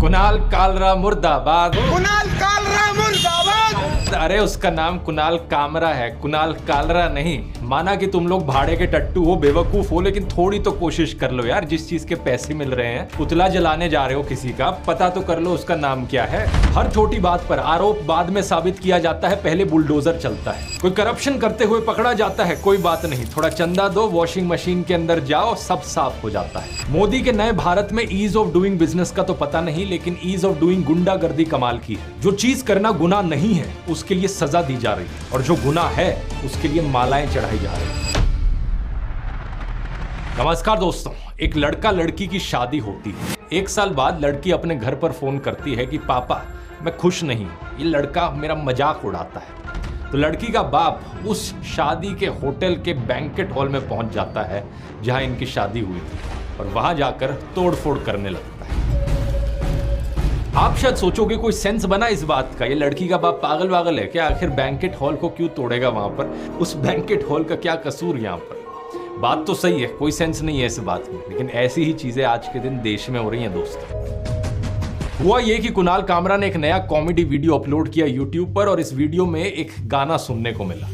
कुणाल कालरा मुर्दाबाद। कुणाल कालरा मुर्दाबाद। अरे उसका नाम कुणाल कामरा है, कुणाल कालरा नहीं। माना कि तुम लोग भाड़े के टट्टू हो, बेवकूफ हो, लेकिन थोड़ी तो कोशिश कर लो यार। जिस चीज के पैसे मिल रहे हैं, पुतला जलाने जा रहे हो किसी का, पता तो कर लो उसका नाम क्या है। हर छोटी बात पर आरोप बाद में साबित किया जाता है, पहले बुलडोजर चलता है। कोई करप्शन करते हुए पकड़ा जाता है, कोई बात नहीं, थोड़ा चंदा दो, वॉशिंग मशीन के अंदर जाओ, सब साफ हो जाता है। मोदी के नए भारत में ईज ऑफ डूइंग बिजनेस का तो पता नहीं, लेकिन ईज ऑफ डूइंग गुंडागर्दी कमाल की है। जो चीज करना गुनाह नहीं है उसके लिए सजा दी जा रही है, और जो गुनाह है उसके लिए मालाएं चढ़ाई जा रही है। नमस्कार दोस्तों, एक लड़का लड़की की शादी होती है। 1 साल बाद लड़की अपने घर पर फोन करती है कि पापा मैं खुश नहीं, ये लड़का मेरा मजाक उड़ाता है। तो लड़की का बाप उस शादी के होटल के बैंकेट हॉल में पहुंच जाता है जहां इनकी शादी हुई थी, और वहां जाकर तोड़फोड़ करने लगता है। आप शायद सोचोगे कोई सेंस बना इस बात का, ये लड़की का बाप पागल वागल है क्या? आखिर बैंकेट हॉल को क्यों तोड़ेगा? वहां पर उस बैंकेट हॉल का क्या कसूर? यहाँ पर बात तो सही है, कोई सेंस नहीं है इस बात में, लेकिन ऐसी ही चीजें आज के दिन देश में हो रही हैं दोस्तों। हुआ ये कि कुणाल कामरा ने एक नया कॉमेडी वीडियो अपलोड किया यूट्यूब पर, और इस वीडियो में एक गाना सुनने को मिला।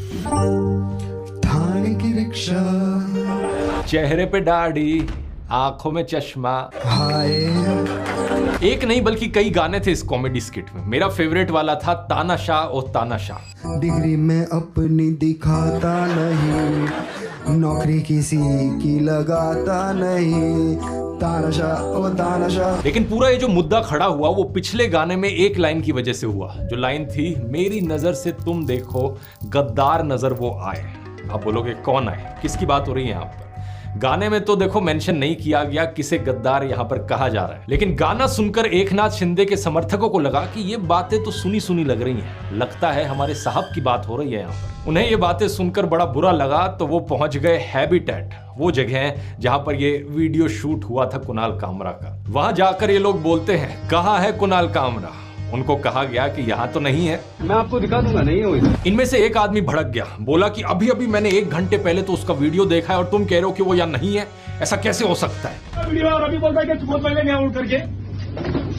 थाने की रिक्शा, चेहरे पे दाढ़ी, आंखों में चश्मा। एक नहीं बल्कि कई गाने थे इस कॉमेडी स्किट में। मेरा फेवरेट वाला था तानाशाह ओ तानाशाह। डिग्री में अपनी दिखाता नहीं, नौकरी किसी की लगाता नहीं, तानाशाह ओ तानाशाह। लेकिन पूरा ये जो मुद्दा खड़ा हुआ वो पिछले गाने में एक लाइन की वजह से हुआ, जो लाइन थी, मेरी नजर से तुम देखो गद्दार नजर वो आए। आप बोलोगे कौन आए, किसकी बात हो रही है यहाँ पर? गाने में तो देखो मेंशन नहीं किया गया किसे गद्दार यहाँ पर कहा जा रहा है, लेकिन गाना सुनकर एकनाथ शिंदे के समर्थकों को लगा कि ये बातें तो सुनी सुनी लग रही हैं, लगता है हमारे साहब की बात हो रही है यहाँ पर। उन्हें ये बातें सुनकर बड़ा बुरा लगा, तो वो पहुंच गए हैबिटेट, वो जगह है जहां पर ये वीडियो शूट हुआ था कुणाल कामरा का। वहां जाकर ये लोग बोलते हैं, कहाँ है कुणाल कामरा? उनको कहा गया कि यहाँ तो नहीं है। मैं आपको दिखा दूंगा, नहीं हो। इनमें से एक आदमी भड़क गया, बोला कि अभी अभी मैंने 1 घंटे पहले तो उसका वीडियो देखा है और तुम कह रहे हो कि वो यहाँ नहीं है, ऐसा कैसे हो सकता है? वीडियो और अभी बोलता है कि बहुत पहले मैं उठ करके,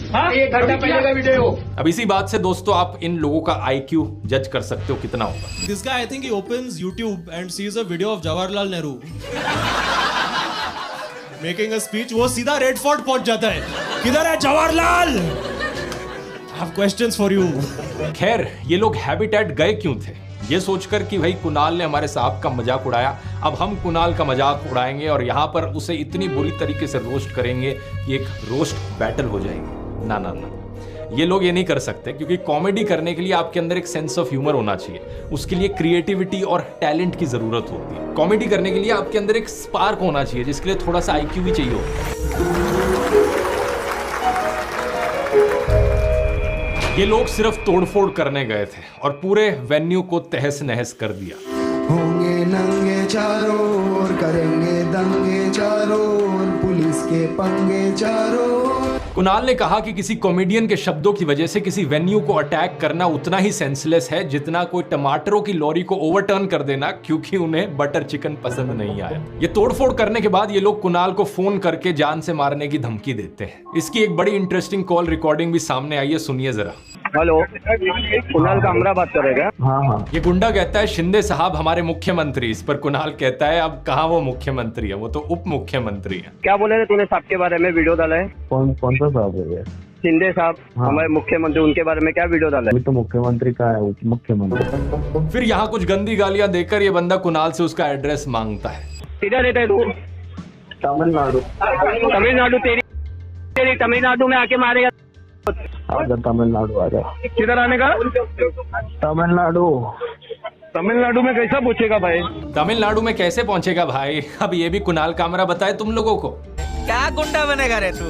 हाँ 1 घंटा पहले का वीडियो। अब इसी बात से दोस्तों आप इन लोगों का IQ जज कर सकते हो कितना होगा। This guy, I think he opens YouTube and sees a video of Jawaharlal Nehru making a speech, वो सीधा रेड फोर्ट पहुंच जाता है, किधर है Jawaharlal? I have questions for you. खैर ये लोग हैबिटेट गए क्यों थे? ये सोचकर कि भाई कुणाल ने हमारे साहब का मजाक उड़ाया, अब हम कुणाल का मजाक उड़ाएंगे और यहाँ पर उसे इतनी बुरी तरीके से रोस्ट करेंगे कि एक रोस्ट बैटल हो जाएगी। ना ना ना, ये लोग ये नहीं कर सकते, क्योंकि कॉमेडी करने के लिए आपके अंदर एक सेंस ऑफ ह्यूमर होना चाहिए, उसके लिए क्रिएटिविटी और टैलेंट की जरूरत होती है। कॉमेडी करने के लिए आपके अंदर एक स्पार्क होना चाहिए, जिसके लिए थोड़ा सा IQ भी चाहिए होता है। ये लोग सिर्फ तोड़फोड़ करने गए थे और पूरे वेन्यू को तहस नहस कर दिया। होंगे नंगे चारों ओर, करेंगे दंगे चारों ओर, पुलिस के पंगे चारों ओर। कुणाल ने कहा कि किसी कॉमेडियन के शब्दों की वजह से किसी वेन्यू को अटैक करना उतना ही सेंसलेस है जितना कोई टमाटरों की लॉरी को ओवरटर्न कर देना क्योंकि उन्हें बटर चिकन पसंद नहीं आया। ये तोड़फोड़ करने के बाद ये लोग कुणाल को फोन करके जान से मारने की धमकी देते हैं। इसकी एक बड़ी इंटरेस्टिंग कॉल रिकॉर्डिंग भी सामने आई है, सुनिए जरा। हेलो, कुणाल कामरा बात कर रहे हैं क्या? हाँ। ये गुंडा कहता है शिंदे साहब हमारे मुख्यमंत्री। इस पर कुणाल कहता है अब कहाँ वो मुख्यमंत्री है, वो तो उप मुख्यमंत्री है। क्या बोले थे तूने साहब के बारे में? वीडियो डाला है? कौन सा साहब है? शिंदे साहब, हाँ। हमारे मुख्यमंत्री, उनके बारे में क्या वीडियो डाला है? तो मुख्यमंत्री का है, उप मुख्यमंत्री। फिर यहाँ कुछ गंदी गालियां देकर ये बंदा कुणाल से उसका एड्रेस मांगता है। किधर रहता है तू? तमिलनाडु। तमिलनाडु? तेरी तमिलनाडु में आके मारेगा। तमिलनाडु आ जा। किधर आने का? तमिलनाडु में कैसा पूछेगा भाई? तमिलनाडु में कैसे पहुंचेगा भाई? अब ये भी कुणाल कामरा बताए तुम लोगों को। क्या गुंडा बनेगा रे तू?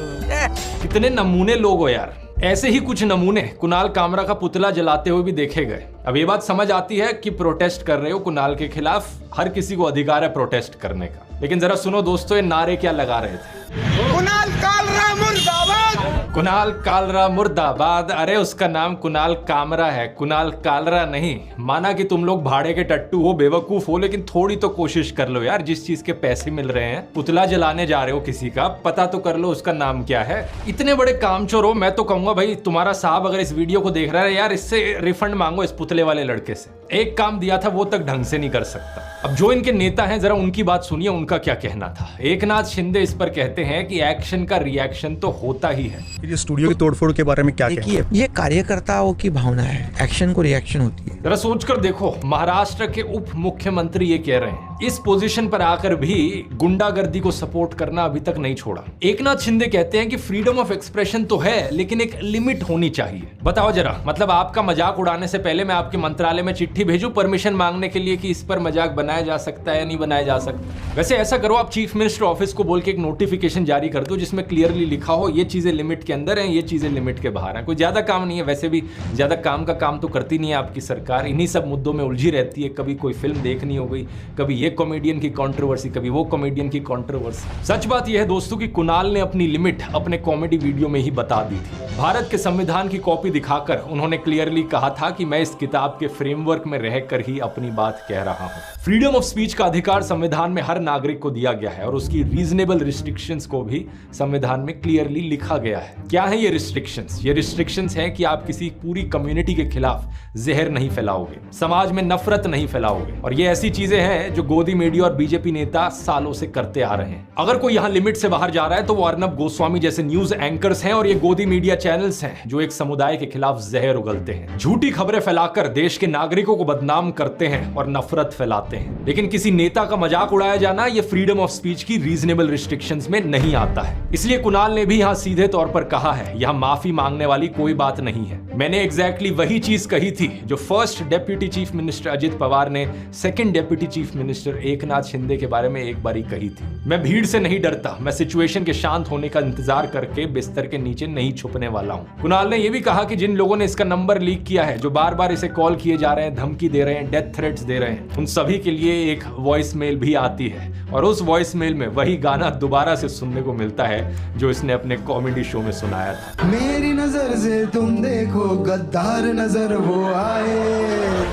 कितने नमूने लोग हो यार। ऐसे ही कुछ नमूने कुणाल कामरा का पुतला जलाते हुए भी देखे गए। अब ये बात समझ आती है कि प्रोटेस्ट कर रहे हो कुणाल के खिलाफ, हर किसी को अधिकार है प्रोटेस्ट करने का, लेकिन जरा सुनो दोस्तों ये नारे क्या लगा रहे थे। कुणाल कालरा मुर्दाबाद। कुणाल कालरा मुर्दाबाद। अरे उसका नाम कुणाल कामरा है, कुणाल कालरा नहीं। माना कि तुम लोग भाड़े के टट्टू हो, बेवकूफ हो, लेकिन थोड़ी तो कोशिश कर लो यार। जिस चीज के पैसे मिल रहे हैं, पुतला जलाने जा रहे हो किसी का, पता तो कर लो उसका नाम क्या है। इतने बड़े कामचोर हो, मैं तो कहूंगा भाई तुम्हारा साहब अगर इस वीडियो को देख रहा है यार, इससे रिफंड मांगो इस पुतले वाले लड़के से। एक काम दिया था वो तक ढंग से नहीं कर सकता। अब जो इनके नेता हैं जरा उनकी बात सुनिए, उनका क्या कहना था। एकनाथ शिंदे इस पर कहते हैं कि एक्शन का रिएक्शन तो होता ही है। ये स्टूडियो की तोड़फोड़ के बारे में क्या देखिए, ये कार्यकर्ताओं की भावना है, एक्शन को रिएक्शन होती है। जरा सोचकर देखो, महाराष्ट्र के उप मुख्यमंत्री ये कह रहे हैं। इस पोजीशन पर आकर भी गुंडागर्दी को सपोर्ट करना अभी तक नहीं छोड़ा। एकनाथ शिंदे कहते हैं कि फ्रीडम ऑफ एक्सप्रेशन तो है, लेकिन एक लिमिट होनी चाहिए। बताओ जरा, मतलब आपका मजाक उड़ाने से पहले मैं आपके मंत्रालय में चिट्ठी भेजूं परमिशन मांगने के लिए कि इस पर मजाक बनाया जा सकता है या नहीं बनाया जा सकता। वैसे ऐसा करो, आप चीफ मिनिस्टर ऑफिस को बोल के एक नोटिफिकेशन जारी कर दो जिसमें क्लियरली लिखा हो ये चीजें लिमिट के अंदर हैं, ये चीजें लिमिट के बाहर हैं। कोई ज्यादा काम नहीं है, वैसे भी ज्यादा काम का काम तो करती नहीं है आपकी सरकार। इन्हीं सब मुद्दों में उलझी रहती है। कभी कोई फिल्म देखनी हो गई, कभी ये कॉमेडियन की कंट्रोवर्सी, कभी वो कॉमेडियन की कंट्रोवर्सी। सच बात यह है दोस्तों कि कुणाल ने अपनी लिमिट अपने कॉमेडी वीडियो में ही बता दी थी। भारत के संविधान की कॉपी दिखाकर उन्होंने क्लियरली कहा था कि मैं इस किताब के फ्रेमवर्क में रहकर ही अपनी बात कह रहा हूं। फ्रीडम ऑफ स्पीच का अधिकार संविधान में हर नागरिक को दिया गया है और उसकी रीजनेबल रिस्ट्रिक्शंस को भी संविधान में क्लियरली लिखा गया है। क्या है ये रिस्ट्रिक्शंस? ये रिस्ट्रिक्शंस है कि आप किसी पूरी कम्युनिटी के खिलाफ जहर नहीं फैलाओगे, समाज में नफरत नहीं फैलाओगे, और ये ऐसी चीजें हैं जो गोदी मीडिया और बीजेपी नेता सालों से करते आ रहे हैं। अगर कोई यहाँ लिमिट से बाहर जा रहा है तो वो अर्नब गोस्वामी जैसे न्यूज एंकर्स हैं और ये गोदी मीडिया चैनल्स हैं जो एक समुदाय के खिलाफ जहर उगलते हैं, झूठी खबरें फैलाकर देश के नागरिकों को बदनाम करते हैं और नफरत फैलाते हैं। लेकिन किसी नेता का मजाक उड़ाया जाना ये फ्रीडम ऑफ स्पीच की रीजनेबल रिस्ट्रिक्शंस में नहीं आता है। इसलिए कुणाल ने भी यहाँ सीधे तौर पर कहा है, यहाँ माफी मांगने वाली कोई बात नहीं है। मैंने एग्जैक्टली वही चीज कही थी जो first deputy chief minister Ajit Pawar ने second deputy chief minister Eknath Shinde के बारे में एक बारी कही थी। मैं भीड़ से नहीं डरता, मैं सिचुएशन के शांत होने का इंतजार करके बिस्तर के नीचे नहीं छुपने वाला हूं। कुणाल ने यह भी कहा कि जिन लोगों ने इसका नंबर लीक किया है, जो बार बार इसे कॉल किए जा रहे हैं, धमकी दे रहे हैं, डेथ थ्रेट्स दे रहे हैं, उन सभी के लिए एक वॉइस मेल भी आती है और उस वॉइस मेल में वही गाना दोबारा से सुनने को मिलता है जो इसने अपने कॉमेडी शो में सुनाया था। मेरी नजर से तुम देखो गद्दार नजर वो आए।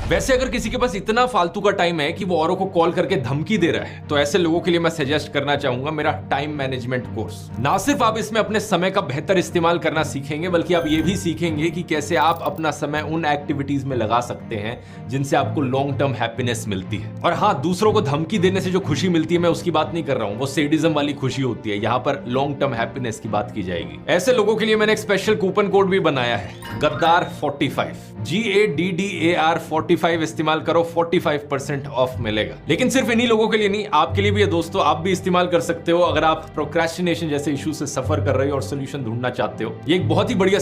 वैसे अगर किसी के पास इतना फालतू का टाइम है कि वो औरों को कॉल करके धमकी दे रहा है, तो ऐसे लोगों के लिए मैं सजेस्ट करना चाहूंगा मेरा टाइम मैनेजमेंट कोर्स। ना सिर्फ आप इसमें अपने समय का बेहतर इस्तेमाल करना सीखेंगे, बल्कि आप ये भी सीखेंगे कि कैसे आप अपना समय उन एक्टिविटीज में लगा सकते हैं जिनसे आपको लॉन्ग टर्म हैप्पीनेस मिलती है। और हाँ, दूसरों को धमकी देने से जो खुशी मिलती है मैं उसकी बात नहीं कर रहा हूं, वो सेडिज्म वाली खुशी होती है। यहाँ पर लॉन्ग टर्म हैप्पीनेस की बात की जाएगी। ऐसे लोगों के लिए मैंने एक स्पेशल कूपन कोड भी बनाया है, गद्दार 45, GADDAR 45 इस्तेमाल करो, 45% ऑफ मिलेगा। लेकिन सिर्फ इन्हीं लोगों के लिए नहीं, आपके लिए भी है दोस्तों। आप भी इस्तेमाल कर सकते हो अगर आप प्रोक्रेस्टिनेशन जैसे इशू से सफर कर रहे हो और सोल्यूशन ढूंढना चाहते हो। ये एक बहुत ही बढ़िया